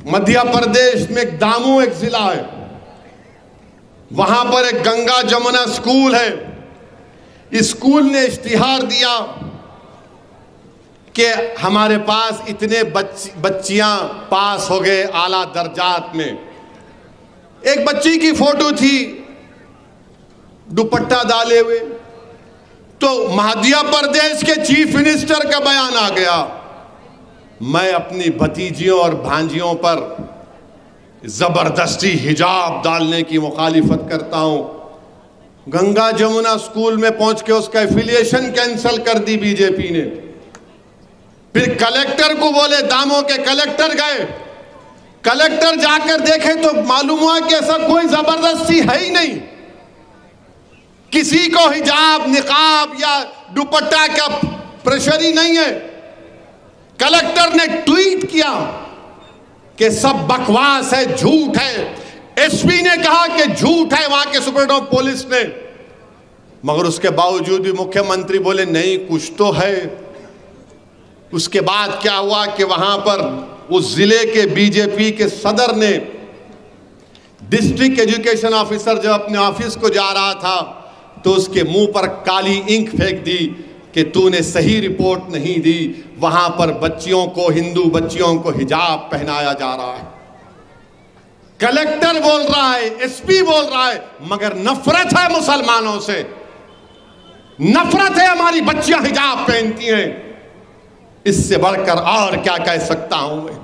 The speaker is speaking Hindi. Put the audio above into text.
मध्य प्रदेश में दामू एक जिला है, वहां पर एक गंगा जमुना स्कूल है। स्कूल ने इश्तिहार दिया कि हमारे पास इतने बच्चियां पास हो गए आला दर्जात में। एक बच्ची की फोटो थी दुपट्टा डाले हुए, तो मध्य प्रदेश के चीफ मिनिस्टर का बयान आ गया, मैं अपनी भतीजियों और भांजियों पर जबरदस्ती हिजाब डालने की मुखालिफत करता हूं। गंगा जमुना स्कूल में पहुंच के उसका एफिलिएशन कैंसिल कर दी बीजेपी ने। फिर कलेक्टर को बोले, दामों के कलेक्टर गए, कलेक्टर जाकर देखे तो मालूम हुआ कि ऐसा कोई जबरदस्ती है ही नहीं, किसी को हिजाब निकाब या दुपट्टा का प्रेशर ही नहीं है। कलेक्टर ने ट्वीट किया कि सब बकवास है, झूठ है। एसपी ने कहा कि झूठ है वहां के सुपरिटेंडेंट ऑफ पुलिस ने, मगर उसके बावजूद भी मुख्यमंत्री बोले नहीं कुछ तो है। उसके बाद क्या हुआ कि वहां पर उस जिले के बीजेपी के सदर ने डिस्ट्रिक्ट एजुकेशन ऑफिसर जब अपने ऑफिस को जा रहा था तो उसके मुंह पर काली इंक फेंक दी कि तूने सही रिपोर्ट नहीं दी, वहां पर बच्चियों को, हिंदू बच्चियों को हिजाब पहनाया जा रहा है। कलेक्टर बोल रहा है, एसपी बोल रहा है, मगर नफरत है मुसलमानों से, नफरत है, हमारी बच्चियां हिजाब पहनती हैं। इससे बढ़कर और क्या कह सकता हूं मैं।